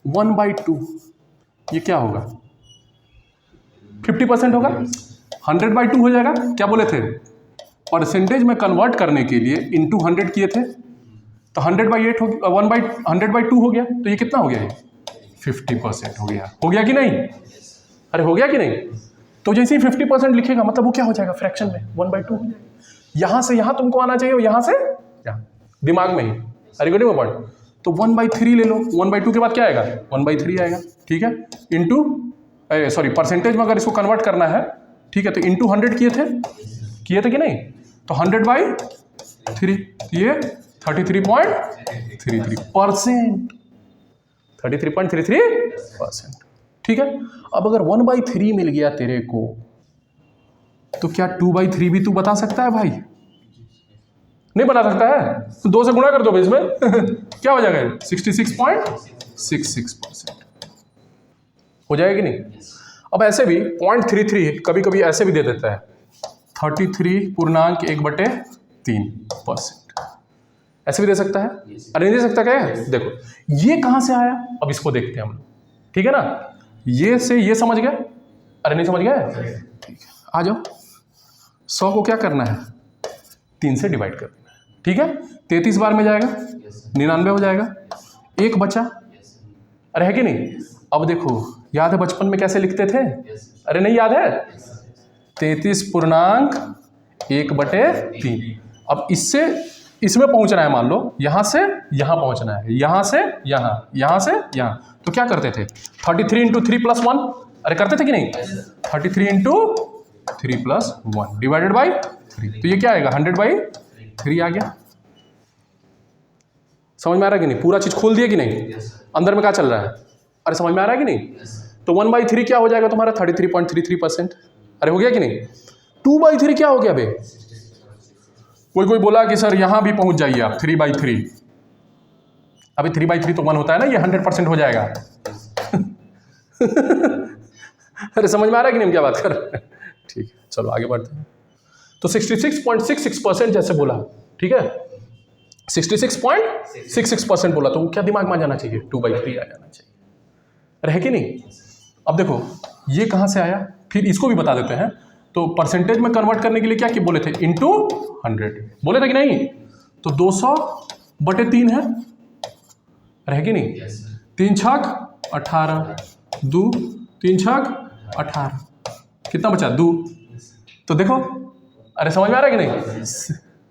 1/2 ये क्या होगा? 50% होगा। 100/2 हो जाएगा। क्या बोले थे? परसेंटेज में कन्वर्ट करने के लिए इंटू 100 किए थे, तो 100/8 हो गया, 100/2 हो गया, तो ये कितना हो गया? ये 50% हो गया। हो गया कि नहीं? अरे हो गया कि नहीं? तो जैसे ही 50% लिखेगा मतलब वो क्या हो जाएगा? फ्रैक्शन में 1/2 हो जाएगा। यहाँ से यहाँ तुमको आना चाहिए और यहाँ से यहाँ, दिमाग में ही। अरे गुड इम्पोर्टेंट। तो 1/3 ले लो। 1/2 के बाद क्या आएगा? 1/3 आएगा। ठीक है, इंटू सॉरी परसेंटेज में अगर इसको कन्वर्ट करना है, ठीक है, तो इंटू 100 किए थे कि नहीं? तो 100/3 ये 33.33%। 33.33%। ठीक है। अब अगर 1/3 मिल गया तेरे को, तो क्या 2/3 भी तू बता सकता है भाई? नहीं बता सकता है? तो 2 से गुणा कर दो इसमें क्या हो जाएगा? 66.66% हो जाएगा कि नहीं? अब ऐसे भी 0.33 कभी कभी ऐसे भी दे देता है, 33.1/3%। ऐसे भी दे सकता है। अरे नहीं दे सकता क्या है? देखो ये कहां से आया, अब इसको देखते हैं हम लोग। ठीक है ना? ये से ये समझ गए? अरे नहीं समझ गए? ठीक है, आ जाओ। 100 को क्या करना है? 3 से डिवाइड करना है। ठीक है, 33 बार में जाएगा, 99 हो जाएगा, एक बचा। अरे है कि नहीं? अब देखो याद है बचपन में कैसे लिखते थे? अरे नहीं याद है? 33.1/3। अब इससे इसमें पहुंचना है, मान लो यहां से यहां पहुंचना है, यहां से यहां, यहां से यहां, तो क्या करते थे? 33 × 3 + 1। अरे करते थे कि नहीं? 33 × 3 + 1 डिवाइडेड बाई 3, तो ये क्या आएगा? 100/3 आ गया। समझ में आ रहा है कि नहीं? पूरा चीज खोल दिया कि नहीं? अंदर में क्या चल रहा है? अरे समझ में आ रहा है कि नहीं? तो 1/3 क्या हो जाएगा तुम्हारा? 33.33%। अरे हो गया कि नहीं? 2/3 क्या हो गया बे? कोई बोला कि सर यहां भी पहुंच जाइए आप 3/3। अभी 3/3 तो 1 होता है ना, ये 100% हो जाएगा अरे समझ में आ रहा है कि नहीं हम क्या बात कर रहे हैं? ठीक है, चलो आगे बढ़ते हैं। तो 66.66% जैसे बोला, ठीक है, 66.66% बोला, तो क्या दिमाग में आ जाना चाहिए? 2/3 आ जाना चाहिए। अरे है कि नहीं? अब देखो ये कहां से आया, फिर इसको भी बता देते हैं। तो परसेंटेज में कन्वर्ट करने के लिए क्या बोले थे? इंटू 100 बोले थे कि नहीं? तो 200/3 है। अरे है कि नहीं? 3 छक 18, 2 3 छक 18, कितना बचा? 2। तो देखो, अरे समझ में आ रहा है कि नहीं?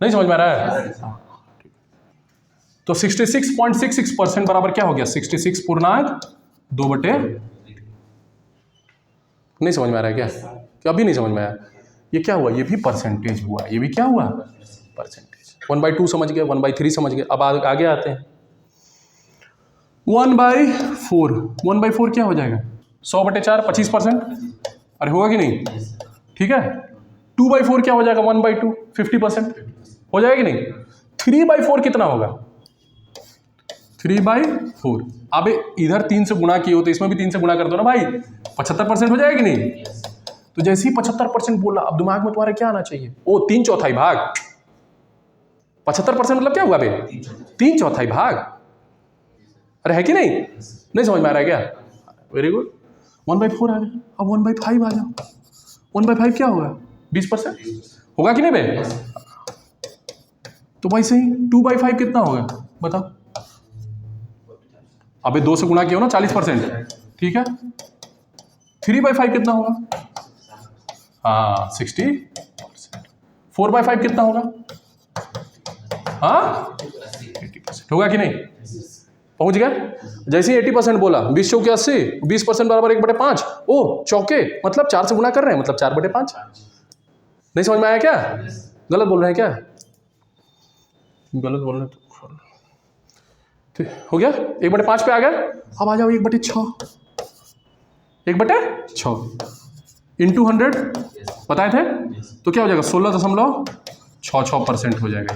नहीं समझ में आ रहा है? तो 66.66% बराबर क्या हो गया? 66.2/3। नहीं समझ में आ रहा है क्या? अभी नहीं समझ में आया? ये क्या हुआ? ये भी परसेंटेज हुआ, ये भी क्या हुआ? परसेंटेज। 1/2 समझ गए, 1/3 समझ गए। अब आगे आते हैं 1/4। 1/4 क्या हो जाएगा? 100/4 25%। अरे होगा कि नहीं? ठीक है। 2/4 क्या हो जाएगा? 1/2 50% हो जाएगा कि नहीं? 3/4 कितना होगा? 3/4। अब इधर 3 से गुणा किए हो तो इसमें भी 3 से गुणा कर दो ना भाई, 75% हो जाएगा कि नहीं? तो जैसे ही 75% बोला, अब दिमाग में तुम्हारे क्या आना चाहिए? ओ 3/4 भाग। 75% मतलब क्या हुआ बे? 3/4 भाग। अरे है कि नहीं? नहीं समझ में आ रहा है क्या? Very good. 1/4 आ गया। अब 1/5 आ जाओ। 1/5 क्या होगा? 20% होगा कि नहीं बे? तो वैसे ही 2/5 कितना होगा बताओ? अबे 2 से गुणा किया हो ना, 40%। ठीक है, 3/5 कितना होगा? हाँ 60%। 4/5 कितना होगा? हाँ 80% होगा कि नहीं? पहुंच गया। जैसे ही 80% बोला, 20 चौके 80, 20% बराबर 1/5। ओ चौके मतलब 4 से गुणा कर रहे हैं, मतलब 4/5। नहीं समझ में आया क्या? गलत बोल रहे हैं क्या? गलत बोल रहे हैं तो हो गया। 1/5 पे आ गया। अब आ जाओ 1/6। 1/6 इंटू 100 बताए थे, तो क्या हो जाएगा? 16.66% हो जाएगा।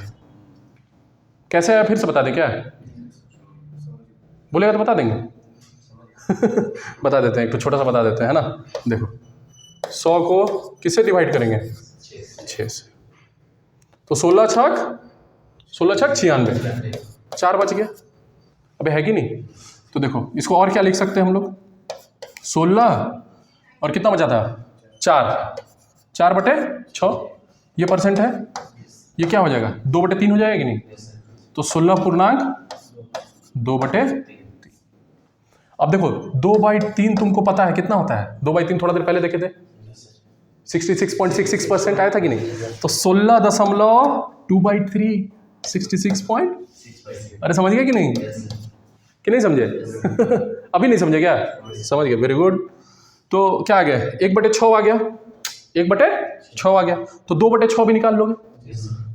कैसे आया फिर से बता दें क्या? बोलेगा तो बता देंगे बता देते हैं, एक तो छोटा सा बता देते हैं, है ना। देखो 100 को किससे डिवाइड करेंगे? 6 से। तो 16 छक 96, 4 बच गया। अबे है कि नहीं? तो देखो इसको और क्या लिख सकते हैं हम लोग, 16 और कितना बचा था 4/6, ये परसेंट है, ये क्या हो जाएगा 2/3 हो जाएगा कि नहीं, तो 16.2/3। अब देखो 2/3 तुमको पता है कितना होता है, 2/3 थोड़ा देर पहले देखे थे 66.66% आया था कि नहीं, तो 16.2/3 66 अरे समझ गए कि नहीं, कि नहीं समझे अभी नहीं समझे क्या, समझ गए, वेरी गुड। तो क्या आ गया 1/6 आ गया, 1/6 आ गया, तो 2/6 भी निकाल लोगे,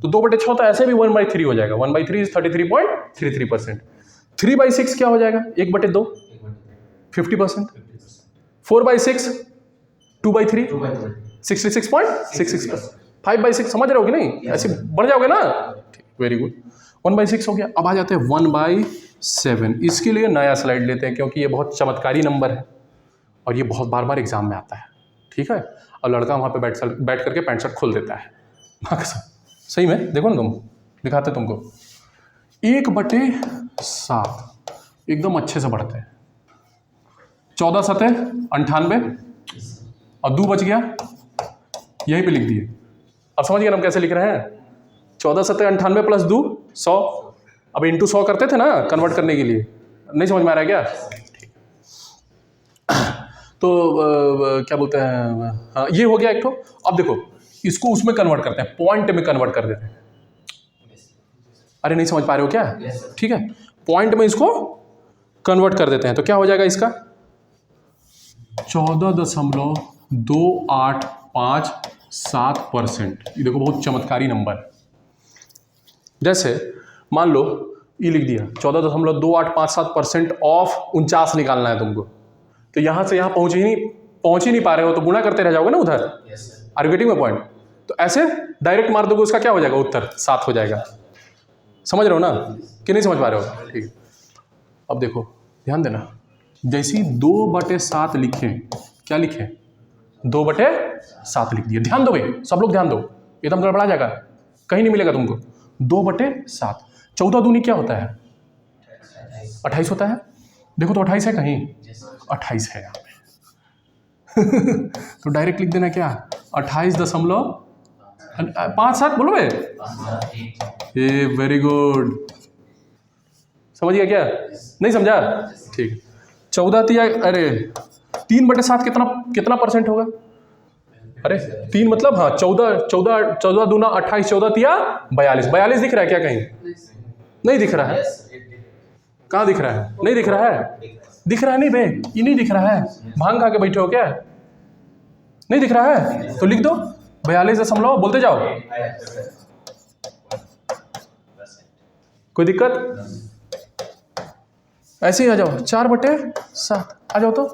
तो 2/6 तो ऐसे भी 1/3 हो जाएगा, 1/3 इज 33.33%। 3/6 क्या हो जाएगा 1/2 50%, 4/6 2/3 66.66%, 5/6 समझ रहे हो कि नहीं, ऐसे बढ़ जाओगे ना, वेरी गुड। 1/6 हो गया। अब आ जाते हैं 1/7। इसके लिए नया स्लाइड लेते हैं क्योंकि ये बहुत चमत्कारी नंबर है और ये बहुत बार बार एग्जाम में आता है, ठीक है, और लड़का वहाँ पे बैठ करके पैंट शर्ट खोल देता है सही में, देखो ना तुम, दिखाते तुमको 1/7 एकदम अच्छे से बढ़ते हैं, 14 सतह 98 और 2 बच गया, यहीं पे लिख दिए। अब समझ गए हम कैसे लिख रहे हैं, 14 सतह 98 प्लस 2 100, अब इंटू 100 करते थे ना कन्वर्ट करने के लिए, नहीं समझ में आ रहा है क्या, तो क्या बोलते हैं, हाँ ये हो गया एक तो। अब देखो इसको उसमें कन्वर्ट करते हैं, पॉइंट में कन्वर्ट कर देते हैं, अरे नहीं समझ पा रहे हो क्या, ठीक है, पॉइंट में इसको कन्वर्ट कर देते हैं, तो क्या हो जाएगा इसका 14.2857%। ये देखो बहुत चमत्कारी नंबर, जैसे मान लो ये लिख दिया 14.2857% ऑफ 49 निकालना है तुमको, तो यहाँ से यहाँ पहुँच ही नहीं पा रहे हो, तो गुणा करते रह जाओगे ना उधर, are you getting my point, तो ऐसे डायरेक्ट मार दोगे, उसका क्या हो जाएगा उत्तर 7 हो जाएगा, समझ रहे हो ना कि नहीं समझ पा रहे हो, ठीक है। अब देखो ध्यान देना, जैसे ही 2/7 लिखें, क्या लिखें 2/7 लिख दिए, ध्यान दो भाई सब लोग ध्यान दो, एकदम गड़बड़ा जाएगा, कहीं नहीं मिलेगा तुमको, 2/7, 14 दूनी क्या होता है 28 होता है, देखो तो 28 है कहीं, 28 है यहाँ पे तो डायरेक्ट लिख देना क्या 28.57 बोलो भाई, ये वेरी गुड, समझ गया क्या, नहीं समझा, ठीक है। 14 तिया, अरे 3/7 कितना परसेंट होगा, अरे 3 मतलब हाँ 14 दूना 28, 14 तिया 42 दिख रहा है क्या कहीं, नहीं दिख रहा है, कहाँ दिख रहा है, नहीं दिख रहा है, दिख रहा है नहीं बे, ये नहीं दिख रहा है, भांग खा के बैठे हो क्या, नहीं दिख रहा है, तो लिख दो 42 बोलते जाओ, कोई दिक्कत, ऐसे ही आ जाओ 4/7 आ जाओ, तो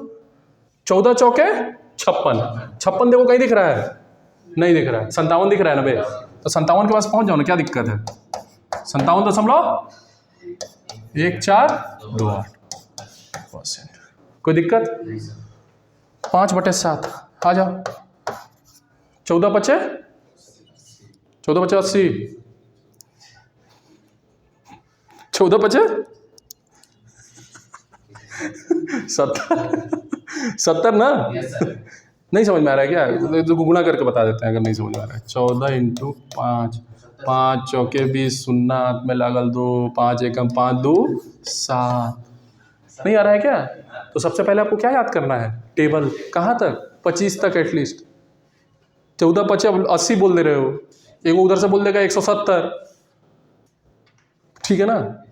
14 चौके 56 देखो कहीं दिख रहा है, नहीं दिख रहा है, 57 दिख रहा है ना बे, तो 57 के पास पहुंच जाओ ना, क्या दिक्कत है, 57.1428%, कोई दिक्कत, 5/7 आ जाओ, 14/5 80, 14/5 70 ना, नहीं समझ में आ रहा है क्या, तो गुणा करके बता देते हैं अगर नहीं समझ में आ रहा है, 14 × 5, 5 चौके 20, 0 हाथ में लागल 2, 5 एकम 5 2 7, नहीं आ रहा है क्या, तो सबसे पहले आपको क्या याद करना है, टेबल कहाँ तक 25 तक एटलीस्ट, 14/5 80 बोल दे रहे हो, एक उधर से बोल देगा 170, ठीक है ना,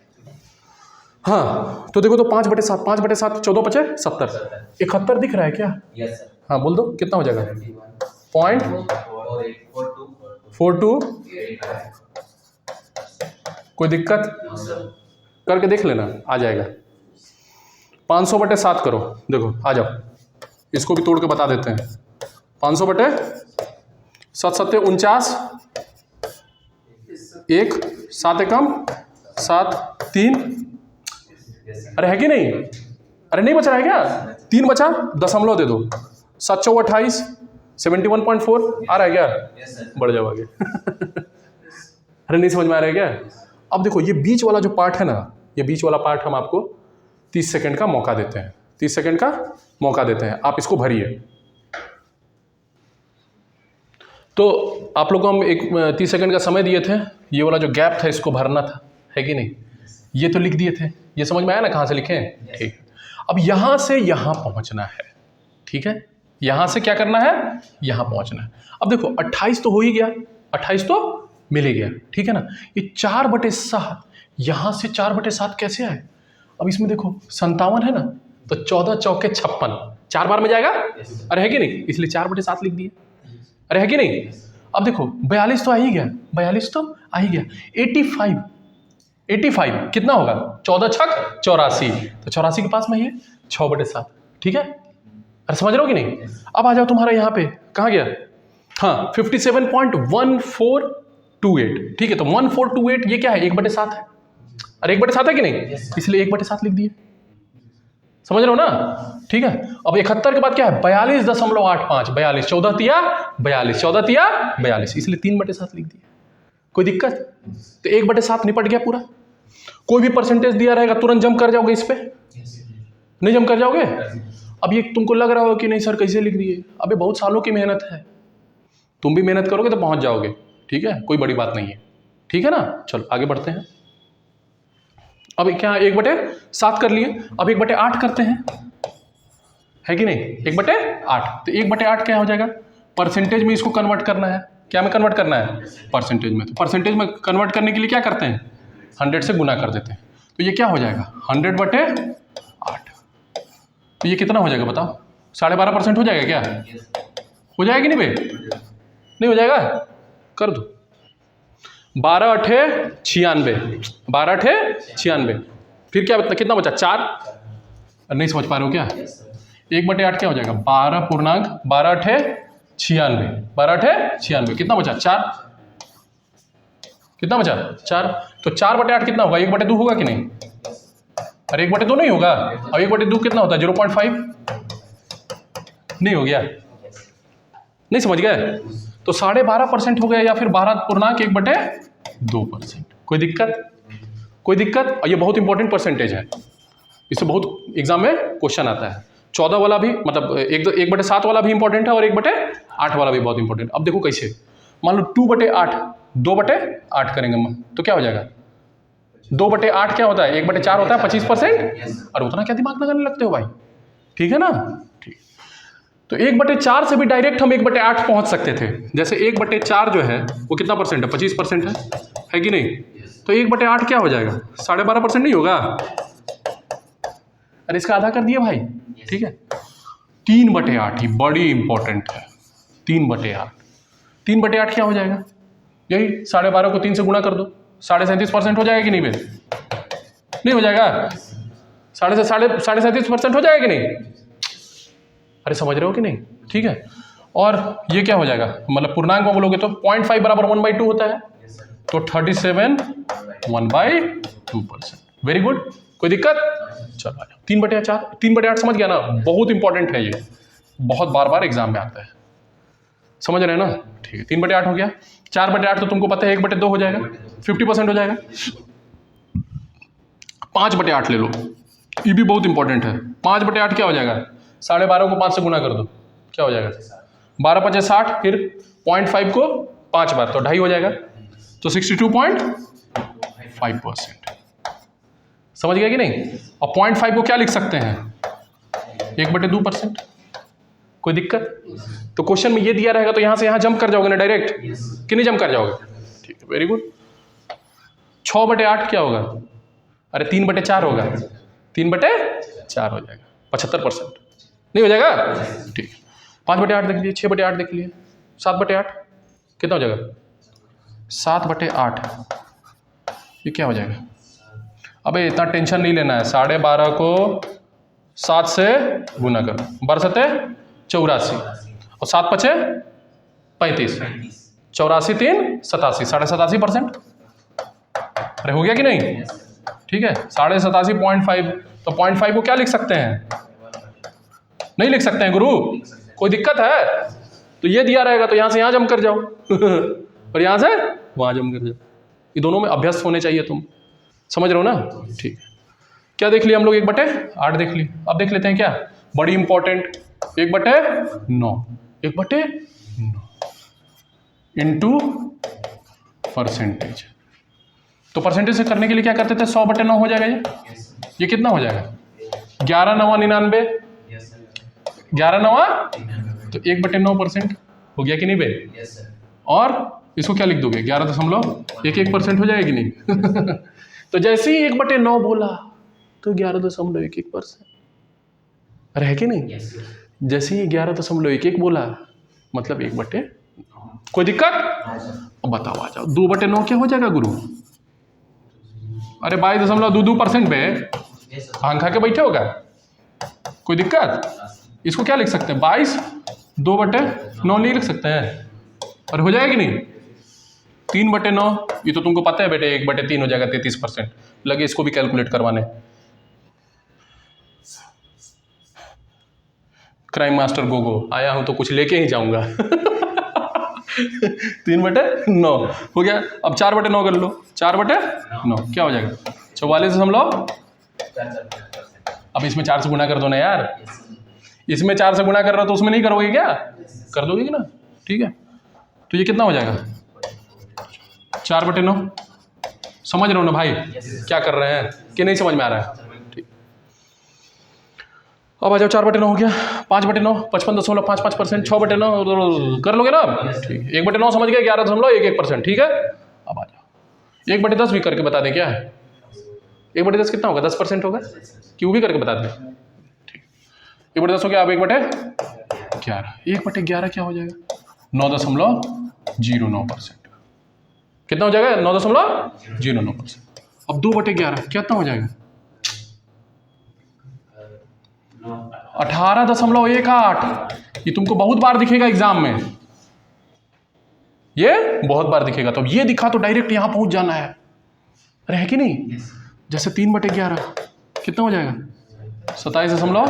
हाँ तो देखो तो 5/7 14/5 70, 71 दिख रहा है क्या, हाँ बोल दो कितना हो जाएगा 0.42, कोई दिक्कत, करके देख लेना आ जाएगा, 500/7 करो, देखो आ जाओ, इसको भी तोड़ के बता देते हैं, 500/7 49, 1 7 एकम 7 3, अरे है कि नहीं, अरे नहीं बच रहा है क्या, 3 बचा, दशमलव दे दो, 7 × 28 71.4 आ रहा है क्या, बढ़ जाओ आगे अरे नहीं समझ में आ रहा है क्या। अब देखो ये बीच वाला जो पार्ट है ना, ये बीच वाला पार्ट हम आपको 30 सेकंड का मौका देते हैं, 30 सेकंड का मौका देते हैं, आप इसको भरिए। तो आप लोगों को हम एक 30 सेकंड का समय दिए थे, ये वाला जो गैप था इसको भरना था, है कि नहीं? ये तो लिख दिए थे, ये समझ में आया ना कहाँ से लिखें? ठीक। अब यहाँ से यहाँ पहुँचना है, ठीक है? यहाँ से क्या करना है? यहाँ पहुँचना है। अब देखो 28 तो हो ही गया, 28 तो मिल ही गया, ठीक है ना? ये 4/7, यहाँ से 4/7 कैसे आए? अब इसमें देखो 57 है ना, तो 14 चौके 56, 4 बार में जाएगा, अरे है कि नहीं? इसलिए 4/7 लिख दिए, अरे है कि नहीं? अब देखो 42 तो आ ही गया, 42 तो आ ही गया। 85 कितना होगा? 14 छक 84, तो 84 के पास में ही है 6/7, ठीक है? अरे समझ रहे हो कि नहीं? अब आ जाओ तुम्हारा यहाँ पे, कहाँ गया? हाँ 57.1428, ठीक है? तो 1428 ये क्या है? 1/7 है, अरे 1/7 है कि नहीं? इसलिए 1/7 लिख दिए, समझ रहे हो ना? ठीक है। अब 71 के बाद क्या है? 42.85, 42, 14 तिया 42, 14 तिया 42, इसलिए 3/7 लिख दिए। कोई दिक्कत? तो 1/7 निपट गया पूरा। कोई भी परसेंटेज दिया रहेगा तुरंत जंप कर जाओगे इस पे, नहीं जंप कर जाओगे? अब ये तुमको लग रहा हो कि नहीं सर कैसे लिख दिए, अबे बहुत सालों की मेहनत है, तुम भी मेहनत करोगे तो पहुंच जाओगे, ठीक है? कोई बड़ी बात नहीं है, ठीक है ना? चलो आगे बढ़ते हैं। अब क्या 1/7 कर लिए, अब 1/8 करते हैं, है कि नहीं? 1/8, तो 1/8 क्या हो जाएगा? परसेंटेज में इसको कन्वर्ट करना है, क्या में कन्वर्ट करना है? परसेंटेज में। तो परसेंटेज में कन्वर्ट करने के लिए क्या करते हैं? 100 से गुना कर देते हैं, तो ये क्या हो जाएगा? 100/8, तो ये कितना हो जाएगा बताओ? 12.5% हो जाएगा क्या? हो जाएगा कि नहीं भाई? नहीं हो जाएगा? कर दो। 12×8 = 96, फिर क्या कितना बचा? 4, नहीं समझ पा रहे हो क्या? 1/8 क्या हो जाएगा? 12×8 = 96, कितना बचा? 4, कितना बचा? 4, तो 4/8 कितना होगा? 1/2 होगा कि नहीं? अरे 1/2 नहीं होगा, अब 1/2 कितना होता है? 0.5, नहीं हो गया? नहीं समझ गए? तो 12.5% हो गया, या फिर 12.1/2%। कोई दिक्कत? कोई दिक्कत? और ये बहुत इंपॉर्टेंट परसेंटेज है, इससे बहुत एग्जाम में क्वेश्चन आता है। 14 वाला भी, मतलब 1/7 वाला भी इंपॉर्टेंट है, और 1/8 वाला भी बहुत इंपॉर्टेंट। अब देखो कैसे, मान लो 2/8, 2/8 करेंगे तो क्या हो जाएगा? 2/8 क्या होता है? 1/4 होता है, 25%। और उतना क्या दिमाग लगाने लगते हो भाई, ठीक है ना? ठीक। तो 1/4 से भी डायरेक्ट हम 1/8 पहुंच सकते थे। जैसे 1/4 जो है वो कितना परसेंट है? 25% है कि नहीं? तो 1/8 क्या हो जाएगा? 12.5% नहीं होगा? अरे इसका आधा कर दिए भाई, ठीक है? 3/8 ही बड़ी इंपॉर्टेंट है। 3/8, 3/8 क्या हो जाएगा? यही 12.5 को 3 से गुणा कर दो, 37.5% हो जाएगा कि नहीं भाई? नहीं हो जाएगा? 37.5% हो जाएगा कि नहीं? अरे समझ रहे हो कि नहीं? ठीक है। और ये क्या हो जाएगा? मतलब पूर्णांक में बोलोगे तो 0.5 = 1/2 होता है, तो 37 1/2%। Very good. कोई दिक्कत? चलो आ जाओ। 3/4, 3/8 समझ गया ना? बहुत इंपॉर्टेंट है ये, बहुत बार बार एग्जाम में आता है, समझ रहे हैं ना? ठीक है, 3/8 हो गया। 4/8 तो तुमको पता है 1/2 हो जाएगा, 50% हो जाएगा। 5/8 ले लो, ये भी बहुत इंपॉर्टेंट है। 5/8 क्या हो जाएगा? 12.5 को 5 से गुना कर दो, क्या हो जाएगा? 12×5 = 60, फिर 0.5 को 5 बार तो 2.5 हो जाएगा, तो 62.5%। समझ गया कि नहीं? और 0.5 को क्या लिख सकते हैं? 1/2%। कोई दिक्कत? तो क्वेश्चन में ये दिया रहेगा तो यहाँ से यहाँ जंप कर जाओगे ना डायरेक्ट, कि नहीं जंप कर जाओगे? ठीक है, वेरी गुड। 6/8 क्या होगा? अरे 3/4 होगा, 3/4 हो जाएगा, 75%। नहीं हो जाएगा? ठीक। 5/8 देख लिए, 6/8 देख लिए, 7/8 कितना हो जाएगा? 7/8 ये क्या हो जाएगा? अबे इतना टेंशन नहीं लेना है। 12.5 को 7 से गुना करो, 12×7 = 84, और 7×5 = 35, 84 3 87, 87.5%। अरे हो गया कि नहीं? ठीक है, 87.5, तो 0.5 को क्या लिख सकते हैं? नहीं लिख सकते हैं गुरु? कोई दिक्कत है? तो ये दिया रहेगा तो यहाँ से यहाँ जम कर जाओ और यहाँ से वहाँ जम कर जाओ। ये दोनों में अभ्यस्त होने चाहिए तुम, समझ रहे हो ना? ठीक है, क्या देख लिया हम लोग? 1/8 देख ली। अब देख लेते हैं क्या, बड़ी इंपॉर्टेंट, 1/9, 1/9 इंटू परसेंटेज। तो परसेंटेज से करने के लिए क्या करते थे, 100/9 हो जाएगा ये कितना हो जाएगा? 11×9 = 99, 11×9 तो 1/9% हो गया कि नहीं बे? और इसको क्या लिख दोगे? 11.11% हो जाएगी नहीं? तो जैसे ही 1/9 बोला तो 11.11%, अरे है कि नहीं? जैसे ही 11.11 बोला मतलब 1/9। कोई दिक्कत? अब बताओ, आ जाओ, 2/9 क्या हो जाएगा गुरु? अरे 22.22% पे आंख खा के बैठे होगा, कोई दिक्कत? इसको क्या लिख सकते हैं? 22 2/9 नहीं लिख सकते हैं? और हो जाएगी नहीं? 3/9, ये तो तुमको पता है बेटे, 1/3 हो जाएगा 33%। लगे इसको भी कैलकुलेट करवाने। क्राइम मास्टर गोगो आया हूं तो कुछ लेके ही जाऊंगा। 3/9 हो गया। अब 4/9 कर लो, 4/9 क्या हो जाएगा? 44.। अब इसमें 4 से गुणा कर दो ना यार, इसमें 4 से गुणा कर रहे हो तो उसमें नहीं करोगे क्या? कर दोगे कि ना? ठीक है, तो ये कितना हो जाएगा? 4/9। समझ रहे हो ना भाई क्या कर रहे हैं कि नहीं समझ में आ रहा है? ठीक, अब आ जाओ, 4/9 हो गया, 5/9 55.55%, 6/9 कर लोगे ना? ठीक, 1/9 समझ गए, 11.11%। ठीक है, अब आ जाओ 1/10 भी करके बता दें क्या है? 1/10 कितना होगा? 10% होगा, क्यों भी करके बता दें? ठीक, 1/10 हो गया। अब 1/11, 1/11 क्या हो जाएगा? 9.09%। कितना हो जाएगा? 9.09%। अब 2/11 कितना हो जाएगा? 18.18। ये तुमको बहुत बार दिखेगा एग्जाम में, ये बहुत बार दिखेगा। तो अब ये दिखा तो डायरेक्ट यहां पहुंच जाना है, अरे है कि नहीं? जैसे 3/11 कितना हो जाएगा? 27.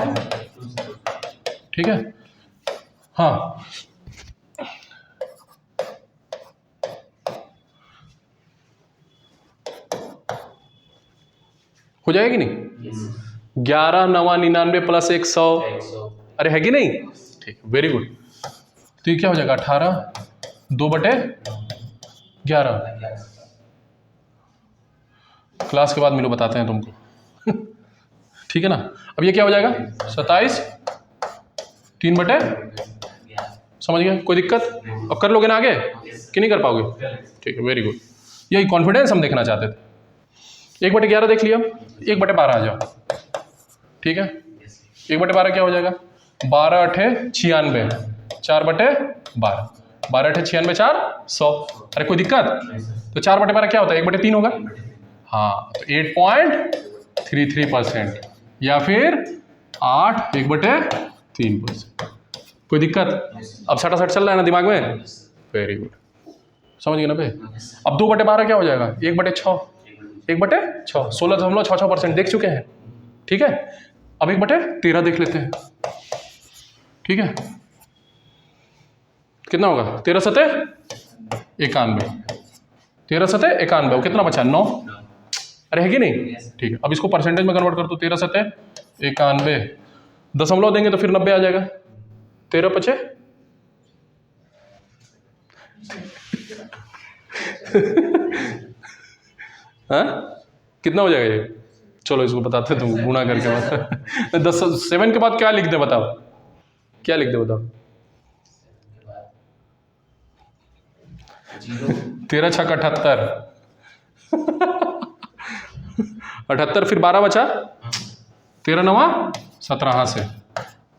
ठीक है, हाँ, हो जाएगा कि नहीं? 11×9 = 99 + 100, अरे है कि नहीं? ठीक, वेरी गुड। तो ये क्या हो जाएगा? 18 2/11। क्लास के बाद मिलो, बताते हैं तुमको। ठीक है ना? अब ये क्या हो जाएगा? 27 3/, समझ गए? कोई दिक्कत? अब कर लोगे ना आगे कि नहीं कर पाओगे? ठीक है, वेरी गुड। यही कॉन्फिडेंस हम देखना चाहते थे। 1/11 देख लिया, 1/12 आ जाओ। ठीक है, 1/12 क्या हो जाएगा? 12×8 = 96, 4/12, 12×8 = 96, 4 100। अरे कोई दिक्कत? तो 4/12 क्या होता है? 1/3 होगा। हाँ, तो 8.33% या फिर 8 1/3%। कोई दिक्कत? अब सटासट चल रहा है ना दिमाग में? वेरी गुड, समझ गए ना भाई? अब 2/12 क्या हो जाएगा? 1/6, 1/6, 16.66% देख चुके हैं। ठीक है, अब 1/13 देख लेते हैं। ठीक है, कितना होगा? 13×7 = 91, 13×7 = 91, कितना बचा? 9। अरे है कि नहीं? ठीक है, अब इसको परसेंटेज में कन्वर्ट कर दो। 13×7 = 91, दशमलव देंगे तो फिर 90 आ जाएगा। 13×5 हाँ, कितना हो जाएगा ये? चलो इसको बताते तुम गुणा करके बता। 7 के बाद क्या लिख दे बताओ? क्या लिख दे बताओ? 13×6 = 78, 78 फिर 12 बचा, 13×9 = 17। हाँ से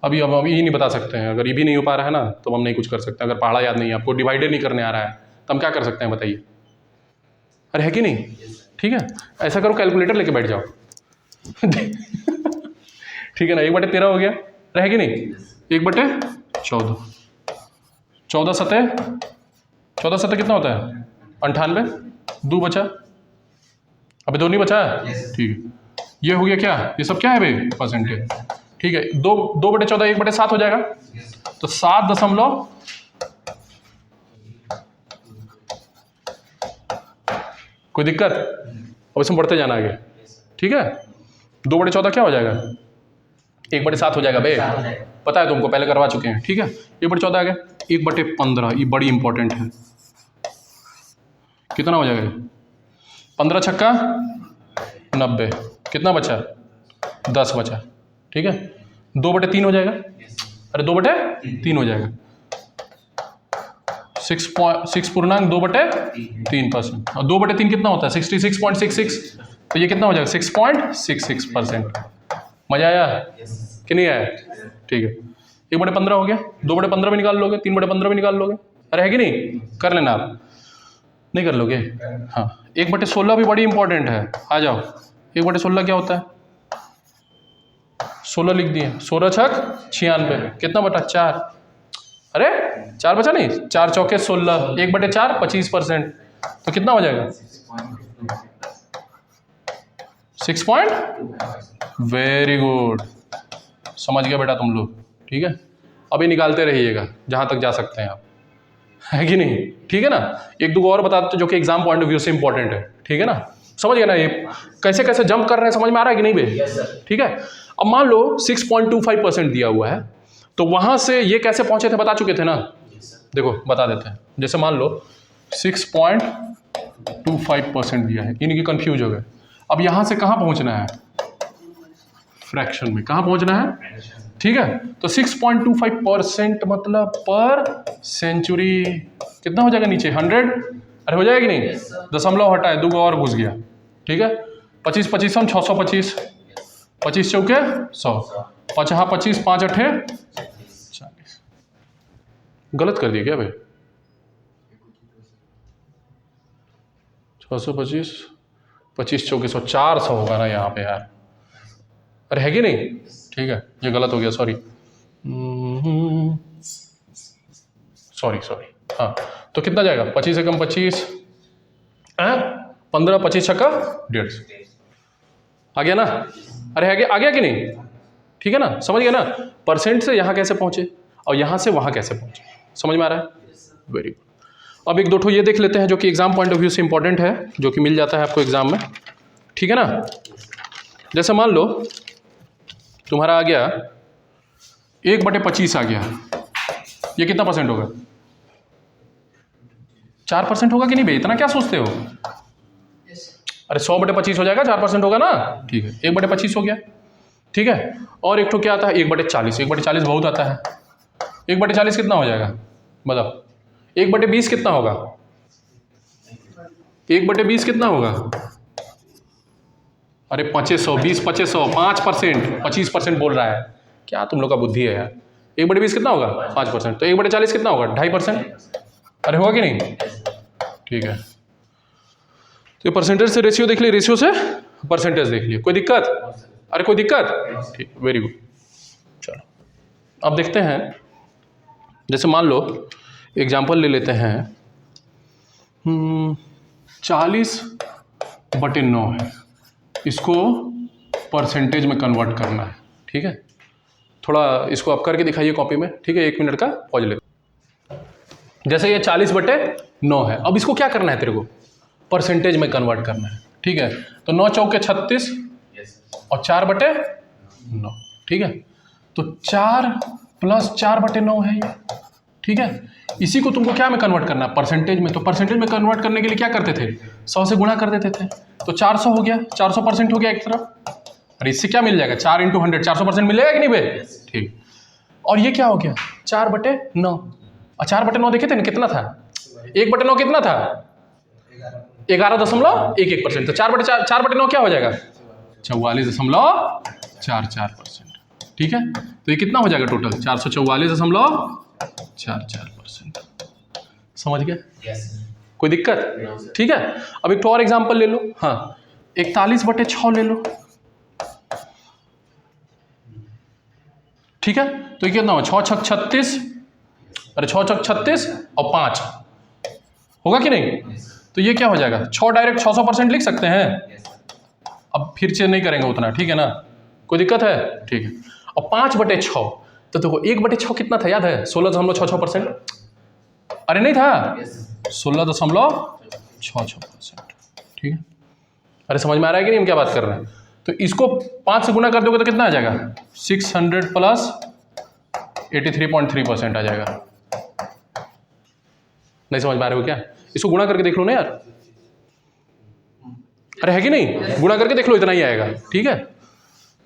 अभी अब हम यही नहीं बता सकते हैं। अगर ये भी नहीं हो पा रहा है ना तो हम नहीं कुछ कर सकते। अगर पहाड़ा याद नहीं है आपको, डिवाइडेड नहीं करने आ रहा है, तो हम क्या कर सकते हैं बताइए? अरे है कि नहीं? ठीक है, ऐसा करो, कैलकुलेटर लेके बैठ जाओ। ठीक है ना? 1/13 हो गया, रह कि नहीं? 1/14, 14×7 कितना होता है? 98, 2 बचा, अभी 2 नहीं बचा है। ठीक है, ये हो गया क्या? ये सब क्या है भाई? परसेंटेज। ठीक है, 2/14 1/7 हो जाएगा, तो 7 दशमलव, कोई दिक्कत? अब इसमें बढ़ते जाना आगे। ठीक है, 2/14 क्या हो जाएगा? 1/7 हो जाएगा बे, पता है तुमको, पहले करवा चुके हैं, ठीक है। 1/14 आ गया। 1/15 ये बड़ी इंपॉर्टेंट है, कितना हो जाएगा? 15 छक्का 90, कितना बचा? 10 बचा, ठीक है। 2/3 हो जाएगा, अरे 2/3 हो जाएगा। 6.2/3%, और 2/3 कितना होता है? 66.66, तो ये कितना हो जाएगा? 6.66%। मजा आया कि नहीं आया? ठीक है। 1/15 हो गया, 2/15 भी निकाल लोगे, 3/15 भी निकाल लोगे, अरे है कि नहीं? कर लेना आप, नहीं कर लोगे? हाँ। 1/16 भी बड़ी इंपॉर्टेंट है, आ जाओ। 1/16 क्या होता है? 16 लिख दिए, 16 छक 96, कितना बटा? 4, अरे 4 बचा नहीं, 4 चौके 16, 1/4 25%, तो कितना हो जाएगा? 6 वेरी गुड, समझ गए बेटा तुम लोग, ठीक है। अभी निकालते रहिएगा जहाँ तक जा सकते हैं आप, है कि नहीं? ठीक है ना। एक दो और बता देते जो कि एग्जाम पॉइंट ऑफ व्यू से इंपॉर्टेंट है, ठीक है ना। समझ गए ना ये कैसे कैसे जंप कर रहे हैं, समझ में आ रहा है कि नहीं बे? ठीक है। अब मान लो 6.25% दिया हुआ है, तो वहां से ये कैसे पहुंचे थे बता चुके थे ना। देखो बता देते हैं, जैसे मान लो 6.25% दिया है, इनकी कंफ्यूज हो गए। अब यहां से कहां पहुंचना है? फ्रैक्शन में कहां पहुंचना है? ठीक है। तो 6.25% मतलब पर सेंचुरी कितना हो जाएगा? नीचे 100, अरे हो जाएगा कि नहीं? दशमलव हटाए, 2 और घुस गया, ठीक है। 25 25 625, 25 चौके 100, 5 हाँ 25, 5 8 40। गलत कर दिया क्या भाई? 625, 25 चौके 100, 400 होगा ना यहाँ पे यार, अरे है कि नहीं? ठीक है, ये गलत हो गया, सॉरी सॉरी। हाँ, तो कितना जाएगा? 25 से कम 25, 15, 25 छक्का 150, आ गया ना? अरे आ गया कि नहीं? ठीक है ना, समझ गया ना। परसेंट से यहाँ कैसे पहुँचे और यहाँ से वहाँ कैसे पहुँचे, समझ में आ रहा है? Very good. अब एक दो ठो ये देख लेते हैं जो कि एग्जाम पॉइंट ऑफ व्यू से इंपॉर्टेंट है, जो कि मिल जाता है आपको एग्जाम में, ठीक है ना। जैसे मान लो तुम्हारा आ गया 1/25 आ गया, ये कितना परसेंट होगा? 4% होगा कि नहीं भाई? इतना क्या सोचते हो? अरे 100/25 हो जाएगा, 4% होगा ना, ठीक है। 1/25 हो गया, ठीक है। और एक तो क्या आता है? 1/40, 1/40 बहुत आता है। 1/40 कितना हो जाएगा बताओ? 1/20 कितना होगा? 1/20 कितना होगा? अरे 2500, 20 2500, 5%, 25% बोल रहा है, क्या तुम लोग का बुद्धि है यार। 1/20 कितना होगा? 5%, तो 1/40 कितना होगा? 2.5%, अरे होगा कि नहीं? ठीक है। तो परसेंटेज से रेशियो देख लिए, रेशियो से परसेंटेज देख लिए, कोई दिक्कत? अरे कोई दिक्कत? ठीक, वेरी गुड। चलो अब देखते हैं, जैसे मान लो एग्जाम्पल ले लेते हैं, 40/9 है, इसको परसेंटेज में कन्वर्ट करना है, ठीक है। थोड़ा इसको आप करके दिखाइए कॉपी में, ठीक है। 1 मिनट का पॉज लेते। जैसे ये 40/9 है, अब इसको क्या करना है तेरे को? परसेंटेज में कन्वर्ट करना है, ठीक है। तो 9 चौके 36 और 4/9, ठीक है। तो 4 + 4/9 है ये, ठीक है। इसी को तुमको क्या में कन्वर्ट करना है? परसेंटेज में। तो परसेंटेज में कन्वर्ट करने के लिए क्या करते थे? 100 से गुणा कर देते थे, तो 400 हो गया, 400% हो गया एक तरफ। और इससे क्या मिल जाएगा? 4 × 100, 400% मिलेगा कि नहीं भाई? ठीक। और ये क्या हो गया? 4/9, और 4/9 देखे थे ना कितना था? 1/9 कितना था? 11.11%। तो 4/9 क्या हो जाएगा? 44.44%, ठीक है। तो ये कितना हो जाएगा टोटल? 444.44%। समझ गए? कोई दिक्कत? ठीक है। अब एक तो और एग्जांपल ले लो, हाँ 41/6 ले लो, ठीक है। तो ये कितना हो? 6 छक 36, अरे 6 छक 36 और 5 होगा कि नहीं? तो ये क्या हो जाएगा? 6 डायरेक्ट 600% लिख सकते हैं, अब फिर से नहीं करेंगे उतना, ठीक है ना। कोई दिक्कत है? ठीक है। और 5/6, तो देखो 1/6 कितना था याद है? 16.66%, अरे नहीं था, 16.66%, ठीक है। अरे समझ में आ रहा है कि नहीं हम क्या बात कर रहे हैं? तो इसको 5 से गुना कर दोगे तो कितना आ जाएगा? 600 प्लस 83.3% आ जाएगा। नहीं समझ पा रहे हो क्या? इसको गुणा करके देख लो ना यार। अरे है कि नहीं? गुणा करके देख लो, इतना ही आएगा। ठीक है,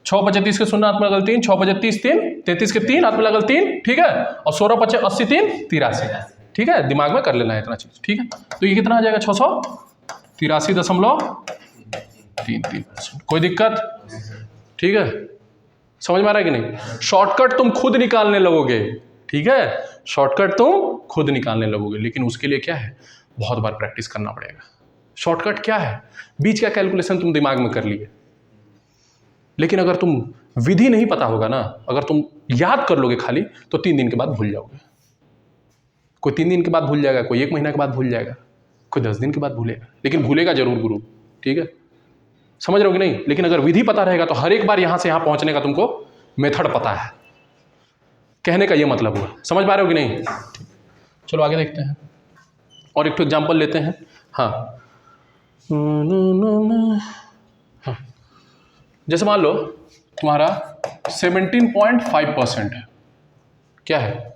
6 × 35 के 0 हाथ में लगल 3, 6 × 35 3, 33 के 3 हाथ में लगल 3, ठीक है, और 16 × 85 80 3 83, ठीक है, दिमाग में कर लेना है इतना चीज। ठीक है, तो ये कितना आ जाएगा? 683.33%। कोई दिक्कत? ठीक है, समझ में आ रहा है कि नहीं? शॉर्टकट तुम खुद निकालने लगोगे। ठीक है, शॉर्टकट तुम खुद निकालने लगोगे, लेकिन उसके लिए क्या है? बहुत बार प्रैक्टिस करना पड़ेगा। शॉर्टकट क्या है? बीच का कैलकुलेशन तुम दिमाग में कर लिए, लेकिन अगर तुम विधि नहीं पता होगा ना, अगर तुम याद कर लोगे खाली, तो 3 दिन के बाद भूल जाओगे। कोई 3 दिन के बाद भूल जाएगा, कोई 1 महीना के बाद भूल जाएगा, कोई 10 दिन के बाद भूलेगा, लेकिन भूलेगा जरूर गुरु। ठीक है, समझ रहे हो कि नहीं? लेकिन अगर विधि पता रहेगा तो हर एक बार यहां से यहां पहुंचने का तुमको मेथड पता है। कहने का ये मतलब हुआ। समझ पा रहे हो कि नहीं? चलो आगे देखते हैं और एक तो एग्जाम्पल लेते हैं। हाँ, जैसे मान लो तुम्हारा 17.5% है। क्या है?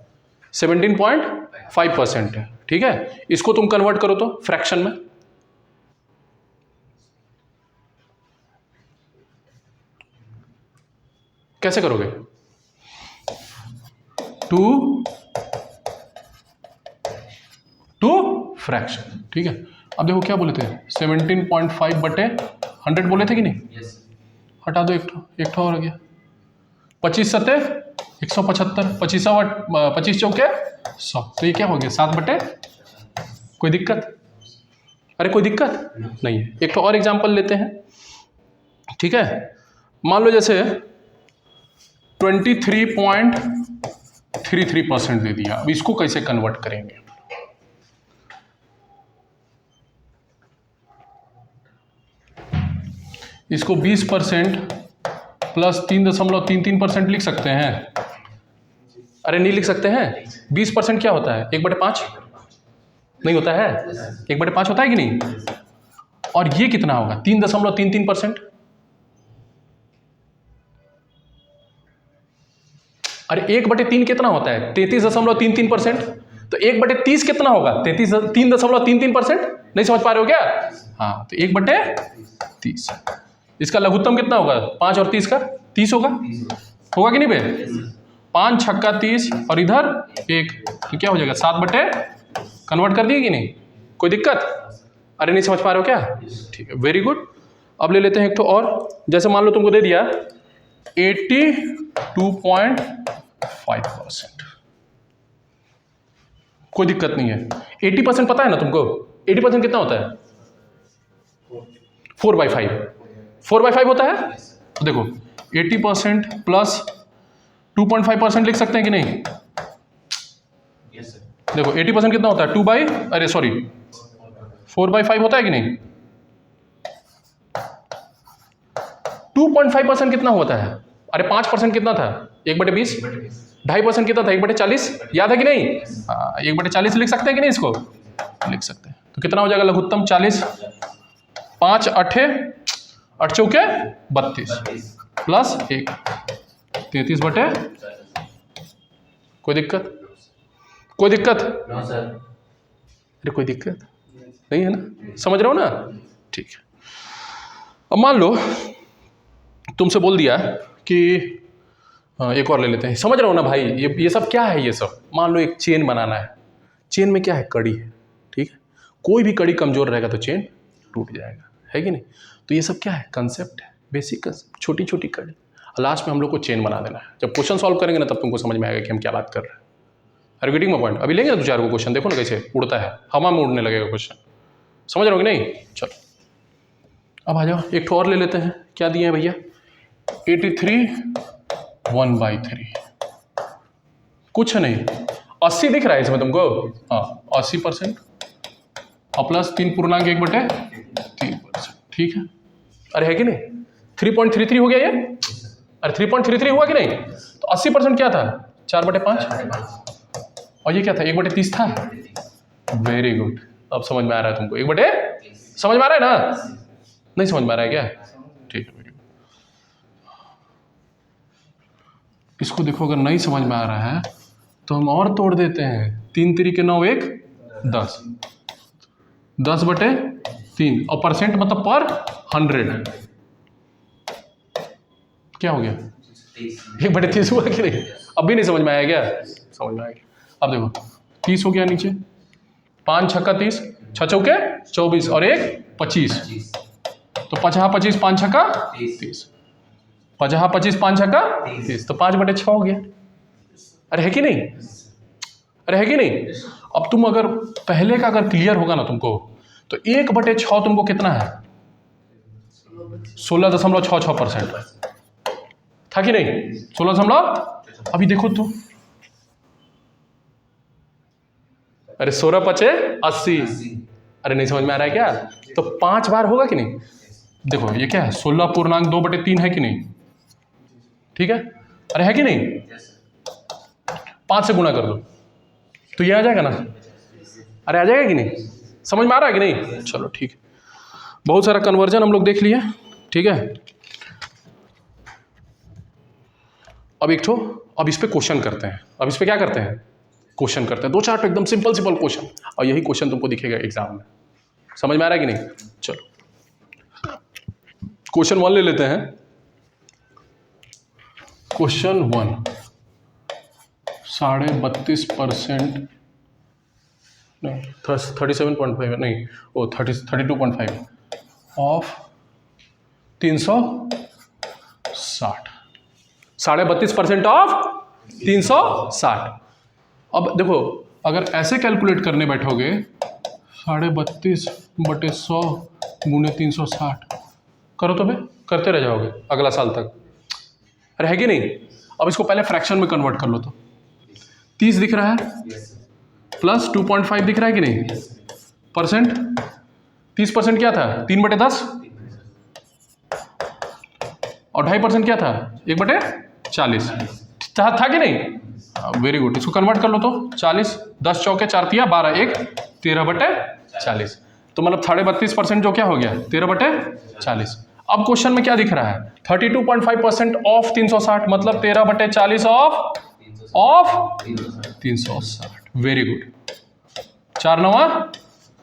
17.5% है। ठीक है, इसको तुम कन्वर्ट करो तो फ्रैक्शन में। कैसे करोगे? To fraction. ठीक है, अब देखो क्या बोले थे? 17.5/100 बोले थे कि नहीं? हटा दो एक ठो और आ गया। 25 × 7 = 175, 25 चौके 100, तो ये क्या हो गया? 7/। कोई दिक्कत? अरे कोई दिक्कत नहीं है। एक तो और एग्जांपल लेते हैं। ठीक है, मान लो जैसे 23.33% दे दिया। अब इसको कैसे कन्वर्ट करेंगे? इसको 20% प्लस 3.33% लिख सकते हैं। अरे नहीं लिख सकते हैं? 20% क्या होता है? 1/5 नहीं होता है? 1/5 होता है कि नहीं? और ये कितना होगा? 3.33%। अरे 1/3 कितना होता है? 33.33%। तो 1/30 कितना होगा? 3.33%। नहीं समझ पा रहे हो क्या? हाँ, तो 1/30। इसका लघुत्तम कितना होगा? 5 और 30 का 30 होगा। होगा कि नहीं बे? 5 × 6 = 30 और इधर 1, तो क्या हो जाएगा? 7/। कन्वर्ट कर दिए कि नहीं? कोई दिक्कत? अरे नहीं समझ पा रहे हो क्या? ठीक है, वेरी गुड। अब ले लेते हैं एक तो और। जैसे मान लो तुमको दे दिया 82.5%। कोई दिक्कत नहीं है। 80% पता है ना तुमको? 80% कितना होता है? 4/5। 4/5 होता है। तो देखो 80% प्लस 2.5% लिख सकते हैं कि नहीं? देखो 80% कितना होता है? 4/5 होता है कि नहीं? 2.5% कितना होता है? अरे 5% कितना था? 1/20। 2.5% कितना था? 1/40। याद है कि नहीं? 1/40 लिख सकते हैं कि नहीं? इसको लिख सकते हैं। तो कितना हो जाएगा लघुत्तम? 40। 5 8 8 चौके 32 प्लस 1 33/। कोई दिक्कत? कोई दिक्कत? अरे कोई दिक्कत नहीं है ना? समझ रहे हो ना? ठीक है। अब मान लो तुमसे बोल दिया कि एक और ले लेते हैं। समझ रहे हो ना भाई? ये सब क्या है? ये सब मान लो एक चेन बनाना है। चेन में क्या है? कड़ी है। ठीक है, कोई भी कड़ी कमजोर रहेगा तो चेन टूट जाएगा, है कि नहीं? तो ये सब क्या है? कंसेप्ट है, बेसिक कंसेप्ट, छोटी छोटी कड़ी। लास्ट में हम लोग को चेन बना देना है। जब क्वेश्चन सॉल्व करेंगे ना, तब तुमको समझ में आएगा कि हम क्या बात कर रहे हैं। अरे गेटिंग माय पॉइंट? अभी लेंगे ना 2-4 को क्वेश्चन, देखो ना कैसे उड़ता है, हवा में उड़ने लगेगा क्वेश्चन। समझ रहे हो कि नहीं? चलो अब आ जाओ, एक ठो और ले लेते हैं। क्या दिए हैं भैया? 83/1/3। कुछ नहीं, 80 दिख रहा है इसमें तुमको? हाँ, 80% और प्लस 3.1/3%। ठीक है, अरे है कि नहीं? 3.33 हो गया ये? अरे 3.33 हुआ कि नहीं? तो 80% क्या था? 4/5। और ये क्या था? 1/30 था। वेरी गुड, अब समझ में आ रहा है तुमको? 1/, समझ में आ रहा है ना? नहीं समझ में आ रहा है क्या? ठीक है, वेरी गुड। इसको देखो, अगर नहीं समझ में आ रहा है तो हम और तोड़ देते हैं। 3 3 के 9 1 10, 10/3 और परसेंट मतलब पर 100 क्या हो गया? 1/30 हुआ कि नहीं? अब भी नहीं समझ में आया क्या? समझ में आएगा। अब देखो 30 हो गया नीचे, 5 छक्का 30, 6 चौके 24 और 1 25, तो 50 25 5 छक्का 30, 50 25 5 छक्का 30, तो 5/6 हो गया। अरे है कि नहीं? अरे है कि नहीं? अब तुम अगर पहले का अगर क्लियर होगा ना तुमको, तो 1/6 तुमको कितना है? 16.66% था कि नहीं? 16 अभी देखो तो, अरे 16 5 80। अरे नहीं समझ में आ रहा है क्या? तो 5 बार होगा कि नहीं? देखो ये क्या है, 16.2/3 है कि नहीं? ठीक है, अरे है कि नहीं? 5 से गुणा कर दो तो ये आ जाएगा ना? अरे आ जाएगा कि नहीं? समझ में आ रहा है कि नहीं? चलो ठीक है, बहुत सारा कन्वर्जन हम लोग देख लिए, ठीक है। अब एक ठो, अब इस पे क्वेश्चन करते हैं। अब इस पे क्या करते हैं? क्वेश्चन करते हैं, 2 4 एकदम सिंपल सिंपल क्वेश्चन, और यही क्वेश्चन तुमको दिखेगा एग्जाम में। समझ में आ रहा है कि नहीं? चलो क्वेश्चन 1 ले लेते हैं। क्वेश्चन 1, 32.5% नहीं, 37.5 नहीं, वो 32.5 ऑफ 360, 32.5% ऑफ 360। अब देखो, अगर ऐसे कैलकुलेट करने बैठोगे, 32.5/100 गुणे 360 करो तो भाई करते रह जाओगे अगला साल तक। अरे है कि नहीं? अब इसको पहले फ्रैक्शन में कन्वर्ट कर लो तो 30 दिख रहा है प्लस 2.5 दिख रहा है कि नहीं? परसेंट 30% क्या था? 3/10 और 2.5% क्या था? 1/40 था कि नहीं? वेरी गुड, इसको कन्वर्ट कर लो तो 40, 10 चौके 4 तिया 12, 1 13/40, तो मतलब 32.5% जो क्या हो गया? 13/40। अब क्वेश्चन में क्या दिख रहा है? 32.5% ऑफ 360, मतलब 13/40 ऑफ 360। वेरी गुड, 4 9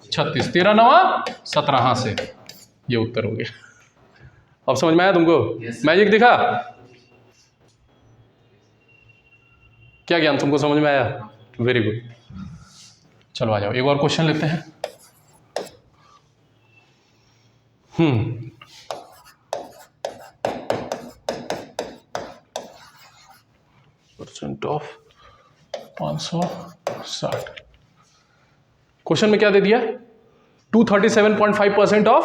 36, 13 9 17, हाँ से ये उत्तर हो गया। अब समझ में आया तुमको? मैजिक दिखा? क्या ज्ञान तुमको समझ में आया? Very good. चलो आ जाओ, एक और क्वेश्चन लेते हैं। Percent of 560। क्वेश्चन में क्या दे दिया? 237.5% ऑफ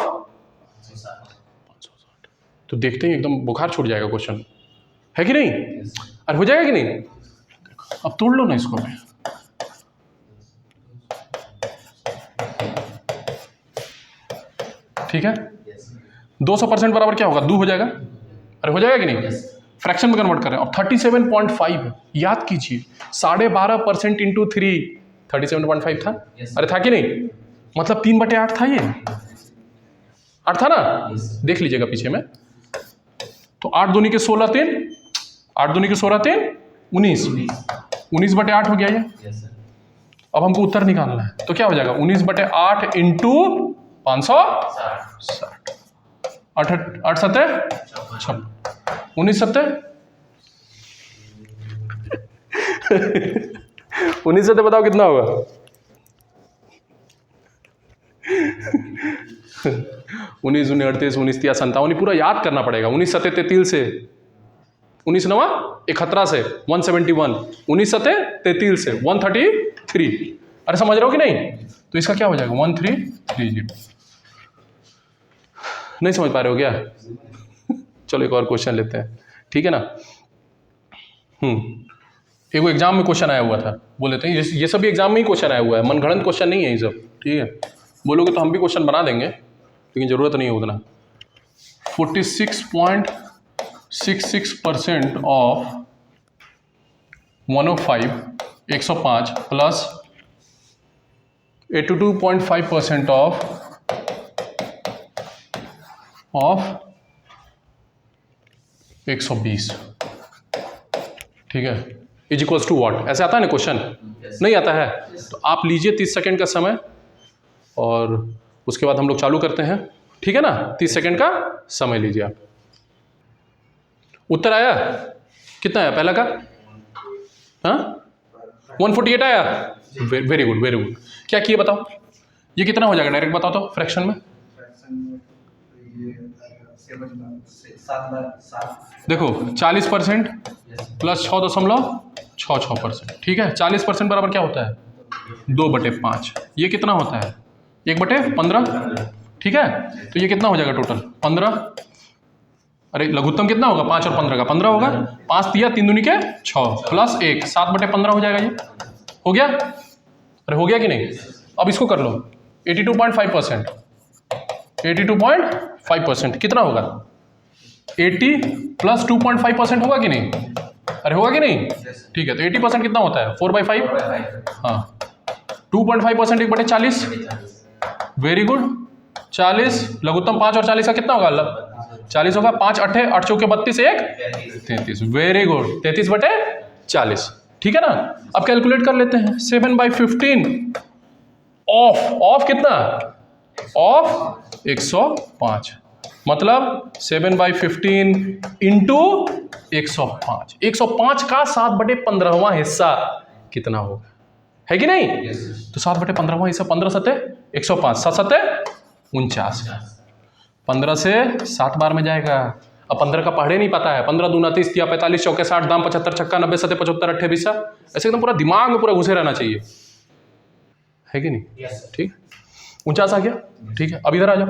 560। तो देखते ही एकदम बुखार छूट जाएगा क्वेश्चन, है कि नहीं? अरे हो जाएगा कि नहीं? अब तोड़ लो ना इसको मैं, ठीक है। 200% बराबर क्या होगा? 2 हो जाएगा। अरे हो जाएगा कि नहीं? फ्रैक्शन में कन्वर्ट कर रहे हैं। अब 37.5 है, याद कीजिए 12.5% इंटू 3 37.5 था। अरे था कि नहीं? मतलब 3/8 था, ये 8 था ना? देख लीजिएगा पीछे में, तो 8 दूनी के 16 3, 8 दूनी के 16 3 19, 19/8 हो गया ये। अब हमको उत्तर निकालना है, तो क्या हो जाएगा? 19/8 इंटू 560, 8 7 56, 19 7 19 से बताओ कितना होगा? 19 19 38 19 3 57, पूरा याद करना पड़ेगा। 19 7 33 से, 19 9 71 से 171, 19 7 33 से 133। अरे समझ रहे हो कि नहीं? तो इसका क्या हो जाएगा? 1330। नहीं समझ पा रहे हो क्या? चलो एक और क्वेश्चन लेते हैं, ठीक है ना। एक एग्जाम में क्वेश्चन आया हुआ था, बोल लेते हैं। ये सब एग्जाम में ही क्वेश्चन आया हुआ है, मनगढ़ंत क्वेश्चन नहीं है ये सब, ठीक है। बोलोगे तो हम भी क्वेश्चन बना देंगे, लेकिन ज़रूरत नहीं है उतना। 46.66% ऑफ 105 105 प्लस 82.5% ऑफ 120। ठीक है, इज इक्वल्स टू वॉट, ऐसे आता है ना क्वेश्चन? नहीं आता है? तो आप लीजिए 30 सेकेंड का समय और उसके बाद हम लोग चालू करते हैं, ठीक है ना? 30 सेकेंड का समय लीजिए आप। उत्तर आया कितना आया पहला का? हाँ 148 आया। Very good very good. क्या किए बताओ, ये कितना हो जाएगा डायरेक्ट बताओ तो फ्रैक्शन में? देखो 40% प्लस 6.66%, ठीक है। 40% बराबर क्या होता है? 2/5। ये कितना होता है? 1/15, ठीक है। तो ये कितना हो जाएगा टोटल? 15। अरे लघुत्तम कितना होगा? 5 और 15 का 15 होगा। 5 दिया 3 दूनी के 6 प्लस 1 7/15 हो जाएगा। ये हो गया? अरे हो गया कि नहीं? अब इसको कर लो 82.5%। 82.5% कितना होगा? 80 प्लस 2.5% होगा कि नहीं? अरे होगा कि नहीं? ठीक है, तो 80% कितना होता है? 4/5। हाँ 2.5% 1/40। Very good. 40 लघुत्तम 5 और 40 का कितना होगा? 40 होगा। 5 8 8 चौके 32 1 33। वेरी गुड, 33/40, ठीक है ना। अब कैलकुलेट कर लेते हैं 7/15 ऑफ कितना? ऑफ 105, मतलब 7/15 इंटू 105। 105 का 7/15वां हिस्सा कितना होगा, है कि नहीं? तो 7/15वां हिस्सा 15 सत्ते 105, 7 सत्ते 49। 15 से 7 बार में जाएगा। अब 15 का पढ़े नहीं पता है। 15 दूना 30 या 45 चौके 60 दाम 75 छक्का 90 सत्ते 75 अट्ठे 20। ऐसे एकदम पूरा दिमाग में पूरा घुसे रहना चाहिए, है कि नहीं? ठीक, 49 आ गया, ठीक है। अब इधर आ जाओ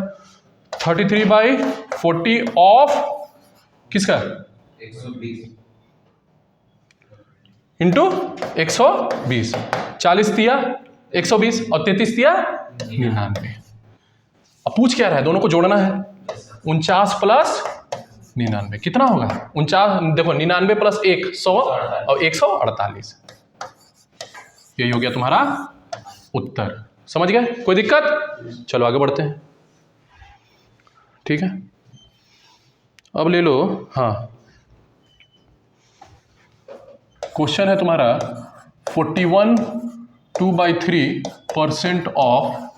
33/40 ऑफ किसका? 120 इंटू 120। 40 दिया 120 और 33 दिया 99। अब पूछ क्या रहा है? दोनों को जोड़ना है। 49 प्लस 99 कितना होगा? 49 देखो 99 प्लस 1 100 और 148। यही हो गया तुम्हारा उत्तर। समझ गए? कोई दिक्कत? चलो आगे बढ़ते हैं, ठीक है। अब ले लो, हाँ क्वेश्चन है तुम्हारा 41 2/3% ऑफ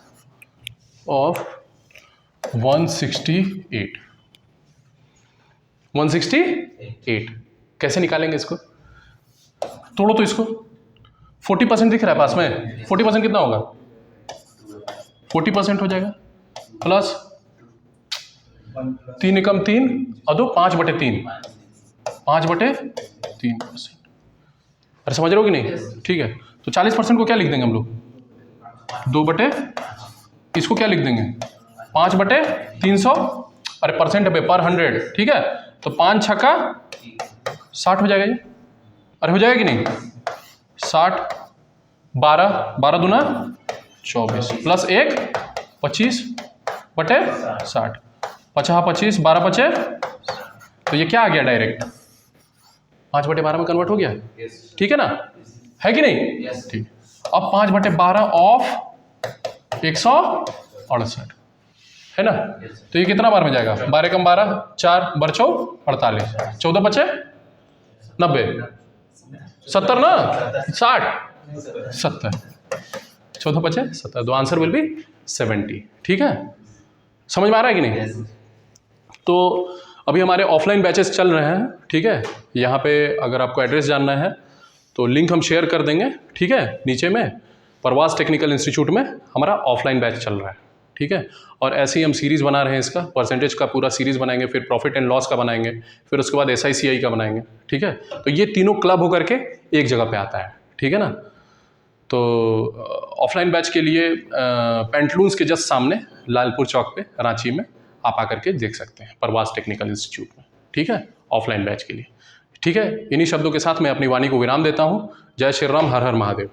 168। 168 कैसे निकालेंगे इसको? तोड़ो तो इसको। 40% दिख रहा है पास में। 40% कितना होगा? 40% हो जाएगा प्लस 3 एकम 3 और 2 5/3 5/3%। अरे समझ रहे हो कि नहीं? ठीक है, तो 40% को क्या लिख देंगे हम लोग? 2/, इसको क्या लिख देंगे? 5/300। अरे परसेंट पे पर 100, ठीक है। तो 5 छक्का 60 हो जाएगा ये। अरे हो जाएगा कि नहीं? 60 12 दूना 24 प्लस 1 25/60 50 25 12 25। तो ये क्या आ गया? डायरेक्ट 5/12 में कन्वर्ट हो गया, ठीक है ना? है कि नहीं? ठीक। अब 5/12 ऑफ 168 है ना? तो ये कितना बार में जाएगा? 12 कम 12 4 बरचौ 48 14 बचे 90 70 ना 60 70 14 बचे 70। दो आंसर विल बी 70, ठीक है। समझ में आ रहा है कि नहीं? तो अभी हमारे ऑफलाइन बैचेस चल रहे हैं, ठीक है। यहाँ पे अगर आपको एड्रेस जानना है तो लिंक हम शेयर कर देंगे, ठीक है, नीचे में। प्रवास टेक्निकल इंस्टीट्यूट में हमारा ऑफलाइन बैच चल रहा है, ठीक है। और ऐसे ही हम सीरीज़ बना रहे हैं, इसका परसेंटेज का पूरा सीरीज़ बनाएंगे, फिर प्रॉफिट एंड लॉस का बनाएंगे, फिर उसके बाद SICI का बनाएंगे, ठीक है। तो ये तीनों क्लब होकर के एक जगह पे आता है, ठीक है ना। तो ऑफलाइन बैच के लिए पेंटलून्स के जस्ट सामने लालपुर चौक पे रांची में आप आकर के देख सकते हैं, प्रवास टेक्निकल इंस्टीट्यूट में, ठीक है, ऑफलाइन बैच के लिए, ठीक है। इन्हीं शब्दों के साथ मैं अपनी वाणी को विराम देता हूँ। जय श्री राम, हर हर महादेव।